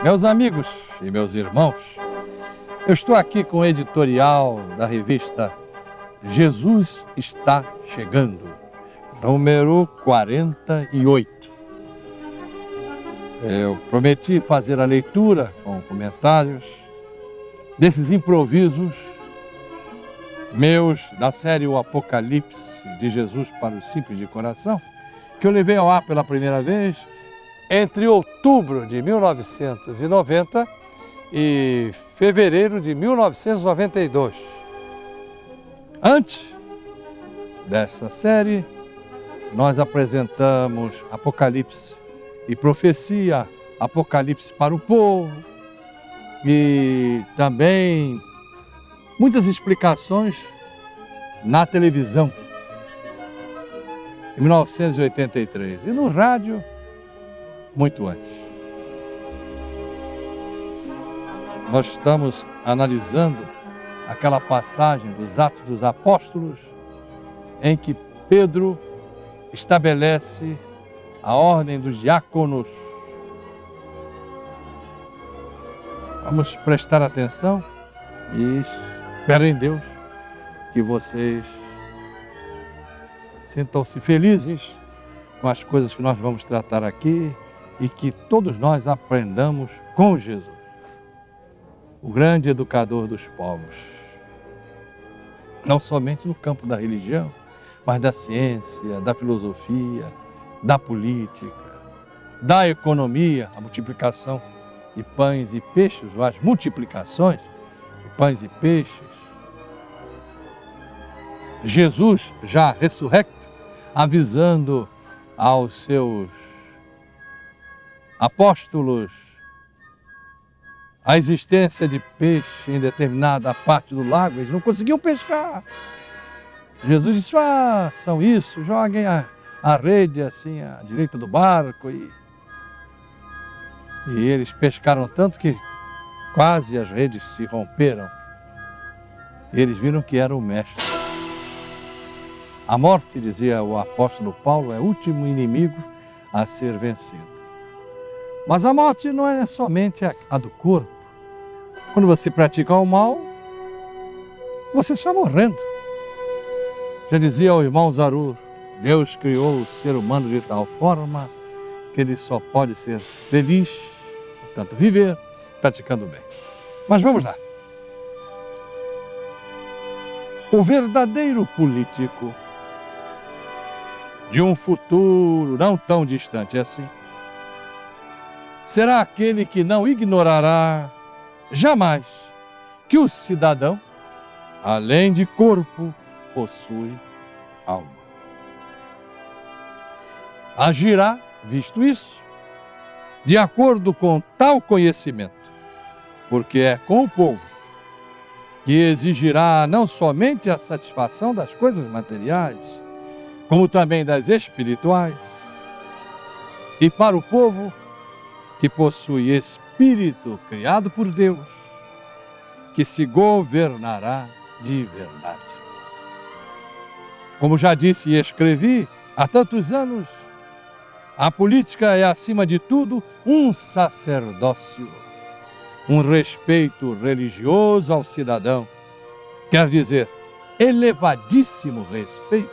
Meus amigos e meus irmãos, eu estou aqui com o editorial da revista Jesus Está Chegando, número 48. Eu prometi fazer a leitura com comentários desses improvisos meus da série O Apocalipse de Jesus para os Simples de Coração, que eu levei ao ar pela primeira vez entre outubro de 1990 e fevereiro de 1992. Antes desta série, nós apresentamos Apocalipse e Profecia, Apocalipse para o povo e também muitas explicações na televisão, em 1983, e no rádio, muito antes. Nós estamos analisando aquela passagem dos Atos dos Apóstolos em que Pedro estabelece a ordem dos diáconos. Vamos prestar atenção e espero em Deus que vocês sintam-se felizes com as coisas que nós vamos tratar aqui e que todos nós aprendamos com Jesus, o grande educador dos povos, não somente no campo da religião, mas da ciência, da filosofia, da política, da economia, a multiplicação de pães e peixes, ou as multiplicações de pães e peixes. Jesus, já ressurrecto, avisando aos seus apóstolos a existência de peixe em determinada parte do lago, eles não conseguiam pescar. Jesus disse: façam isso, joguem a rede assim à direita do barco. E eles pescaram tanto que quase as redes se romperam. E eles viram que era o mestre. A morte, dizia o apóstolo Paulo, é o último inimigo a ser vencido. Mas a morte não é somente a do corpo. Quando você pratica o mal, você está morrendo. Já dizia o irmão Zarur, Deus criou o ser humano de tal forma que ele só pode ser feliz, portanto viver, praticando o bem. Mas vamos lá. O verdadeiro político de um futuro não tão distante assim será aquele que não ignorará jamais que o cidadão, além de corpo, possui alma. Agirá, visto isso, de acordo com tal conhecimento, porque é com o povo que exigirá não somente a satisfação das coisas materiais, como também das espirituais, e para o povo que possui espírito criado por Deus, que se governará de verdade. Como já disse e escrevi há tantos anos, a política é, acima de tudo, um sacerdócio, um respeito religioso ao cidadão, quer dizer, elevadíssimo respeito,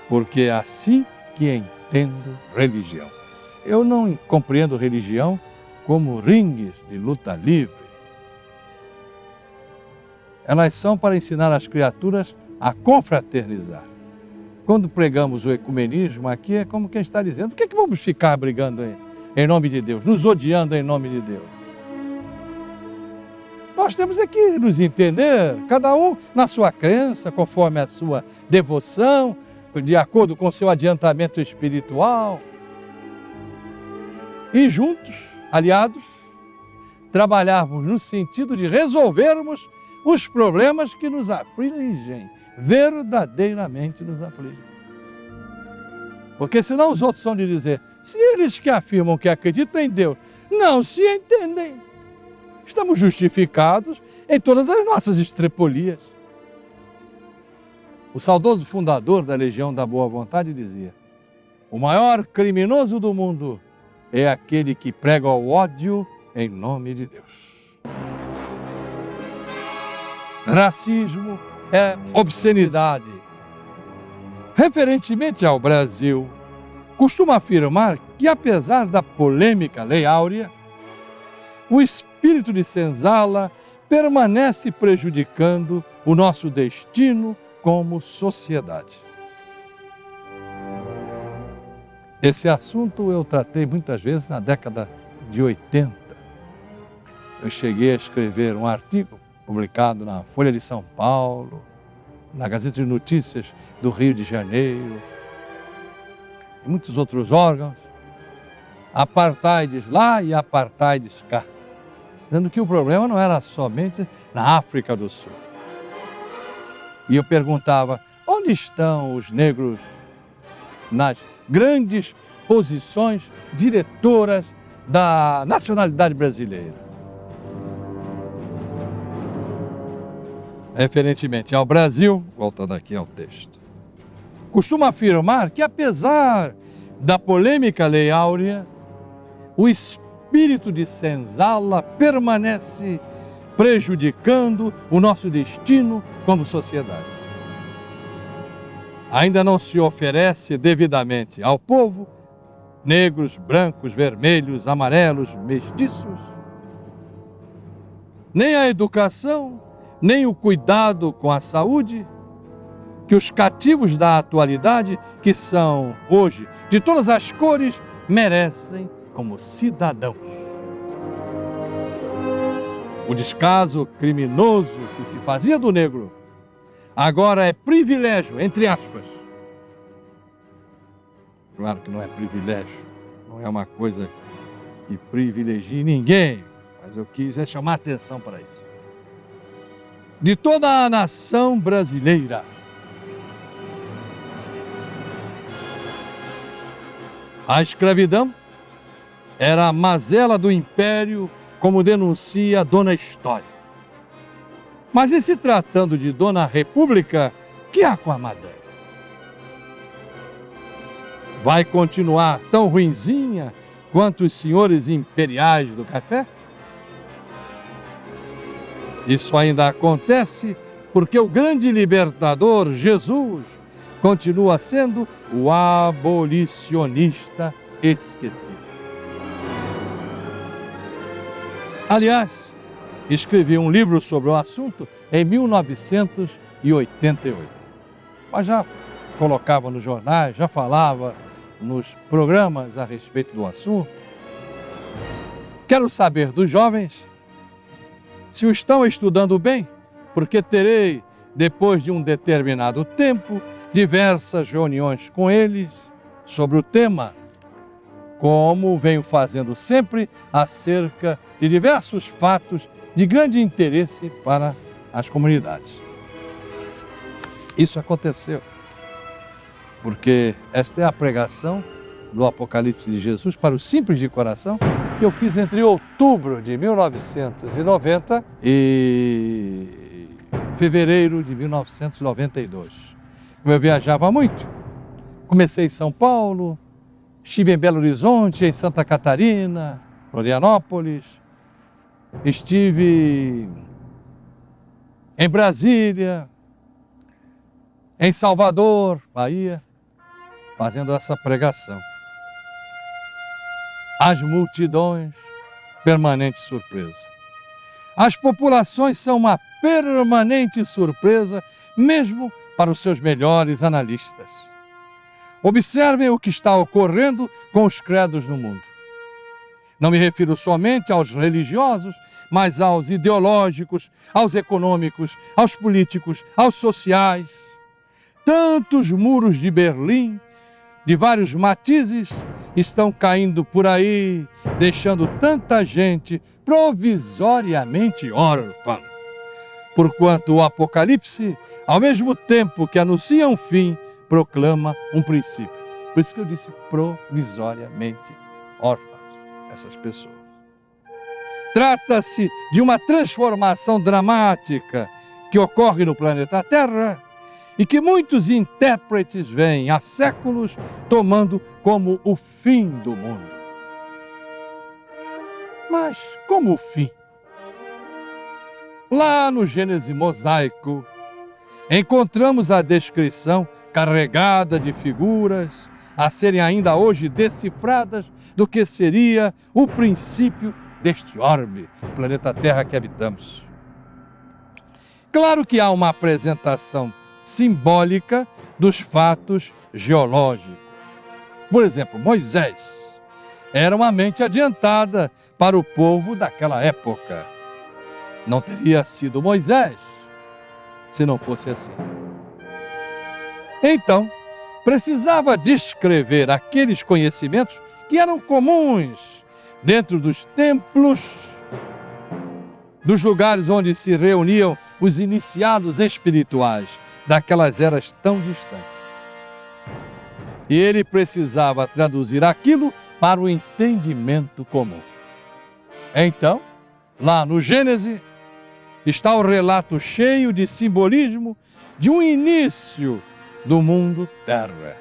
porque é assim que entendo religião. Eu não compreendo religião como ringues de luta livre. Elas são para ensinar as criaturas a confraternizar. Quando pregamos o ecumenismo aqui, é como quem está dizendo: por que vamos ficar brigando em nome de Deus, nos odiando em nome de Deus? Nós temos que nos entender, cada um na sua crença, conforme a sua devoção, de acordo com o seu adiantamento espiritual. E juntos, aliados, trabalharmos no sentido de resolvermos os problemas que nos afligem, verdadeiramente nos afligem. Porque senão os outros são de dizer, se eles que afirmam que acreditam em Deus não se entendem, estamos justificados em todas as nossas estrepolias. O saudoso fundador da Legião da Boa Vontade dizia: o maior criminoso do mundo é aquele que prega o ódio em nome de Deus. Racismo é obscenidade. Referentemente ao Brasil, costumo afirmar que, apesar da polêmica Lei Áurea, o espírito de senzala permanece prejudicando o nosso destino como sociedade. Esse assunto eu tratei muitas vezes na década de 80. Eu cheguei a escrever um artigo publicado na Folha de São Paulo, na Gazeta de Notícias do Rio de Janeiro, e muitos outros órgãos, apartheids lá e apartheids cá, dizendo que o problema não era somente na África do Sul. E eu perguntava, onde estão os negros nas grandes posições diretoras da nacionalidade brasileira? Referentemente ao Brasil, voltando aqui ao texto, costumo afirmar que, apesar da polêmica Lei Áurea, o espírito de senzala permanece prejudicando o nosso destino como sociedade. Ainda não se oferece devidamente ao povo, negros, brancos, vermelhos, amarelos, mestiços, nem a educação, nem o cuidado com a saúde, que os cativos da atualidade, que são hoje de todas as cores, merecem como cidadãos. O descaso criminoso que se fazia do negro agora é privilégio, entre aspas. Claro que não é privilégio, não é uma coisa que privilegie ninguém, mas eu quis chamar atenção para isso. De toda a nação brasileira. A escravidão era a mazela do império, como denuncia Dona História. Mas e se tratando de Dona República, que há com a madame? Vai continuar tão ruinzinha quanto os senhores imperiais do café? Isso ainda acontece porque o grande libertador, Jesus, continua sendo o abolicionista esquecido. Aliás, escrevi um livro sobre o assunto em 1988. Mas já colocava nos jornais, já falava nos programas a respeito do assunto. Quero saber dos jovens se o estão estudando bem, porque terei, depois de um determinado tempo, diversas reuniões com eles sobre o tema, como venho fazendo sempre acerca de diversos fatos de grande interesse para as comunidades. Isso aconteceu porque esta é a pregação do Apocalipse de Jesus para os simples de coração que eu fiz entre outubro de 1990 e fevereiro de 1992. Como eu viajava muito, comecei em São Paulo, estive em Belo Horizonte, em Santa Catarina, Florianópolis, estive em Brasília, em Salvador, Bahia, fazendo essa pregação. As multidões, permanente surpresa. As populações são uma permanente surpresa, mesmo para os seus melhores analistas. Observem o que está ocorrendo com os credos no mundo. Não me refiro somente aos religiosos, mas aos ideológicos, aos econômicos, aos políticos, aos sociais. Tantos muros de Berlim, de vários matizes, estão caindo por aí, deixando tanta gente provisoriamente órfã. Porquanto o Apocalipse, ao mesmo tempo que anuncia um fim, proclama um princípio. Por isso que eu disse provisoriamente órfãs, essas pessoas. Trata-se de uma transformação dramática que ocorre no planeta Terra e que muitos intérpretes vêm há séculos tomando como o fim do mundo. Mas como o fim? Lá no Gênesis mosaico, encontramos a descrição carregada de figuras a serem ainda hoje decifradas do que seria o princípio deste orbe, planeta Terra que habitamos. Claro que há uma apresentação simbólica dos fatos geológicos. Por exemplo, Moisés era uma mente adiantada para o povo daquela época. Não teria sido Moisés se não fosse assim. Então, precisava descrever aqueles conhecimentos que eram comuns dentro dos templos, dos lugares onde se reuniam os iniciados espirituais daquelas eras tão distantes. E ele precisava traduzir aquilo para o entendimento comum. Então, lá no Gênesis, está o relato cheio de simbolismo de um início do mundo Terra.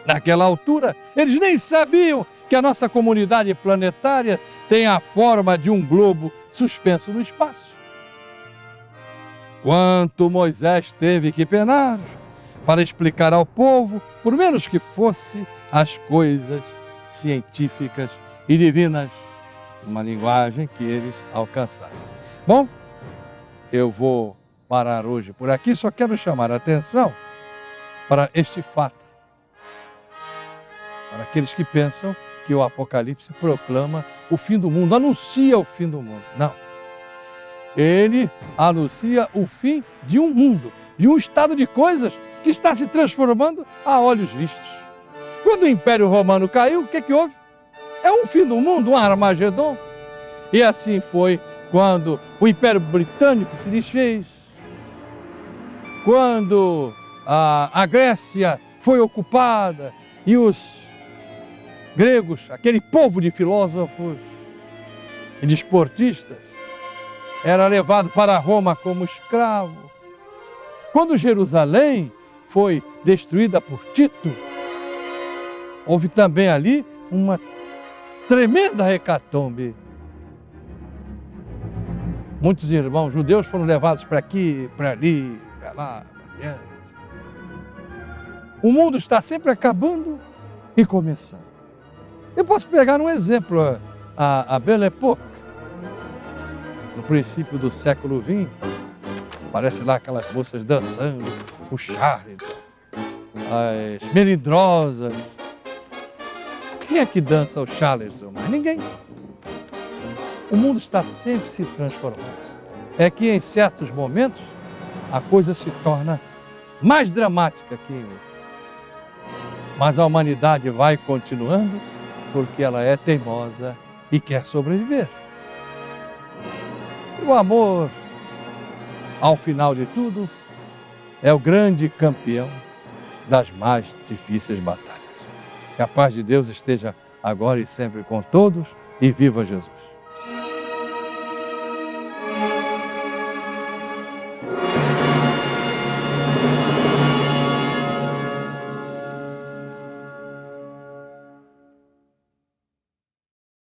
Naquela altura, eles nem sabiam que a nossa comunidade planetária tem a forma de um globo suspenso no espaço. Quanto Moisés teve que penar para explicar ao povo, por menos que fosse, as coisas científicas e divinas, uma linguagem que eles alcançassem. Bom, eu vou parar hoje por aqui, só quero chamar a atenção para este fato. Para aqueles que pensam que o Apocalipse proclama o fim do mundo, anuncia o fim do mundo. Não. Ele anuncia o fim de um mundo, de um estado de coisas que está se transformando a olhos vistos. Quando o Império Romano caiu, o que houve? É um fim do mundo, um Armagedon. E assim foi quando o Império Britânico se desfez, quando a Grécia foi ocupada e os gregos, aquele povo de filósofos e de esportistas, era levado para Roma como escravo. Quando Jerusalém foi destruída por Tito, houve também ali uma tremenda hecatombe. Muitos irmãos judeus foram levados para aqui, para ali, para lá, para diante. O mundo está sempre acabando e começando. Eu posso pegar um exemplo, a Belle Époque, no princípio do século XX, parece lá aquelas moças dançando, o Charlton, as melindrosas. Quem é que dança o Charlton? Mas ninguém. O mundo está sempre se transformando. É que em certos momentos a coisa se torna mais dramática que em outros. Mas a humanidade vai continuando porque ela é teimosa e quer sobreviver. E o amor, ao final de tudo, é o grande campeão das mais difíceis batalhas. Que a paz de Deus esteja agora e sempre com todos e viva Jesus!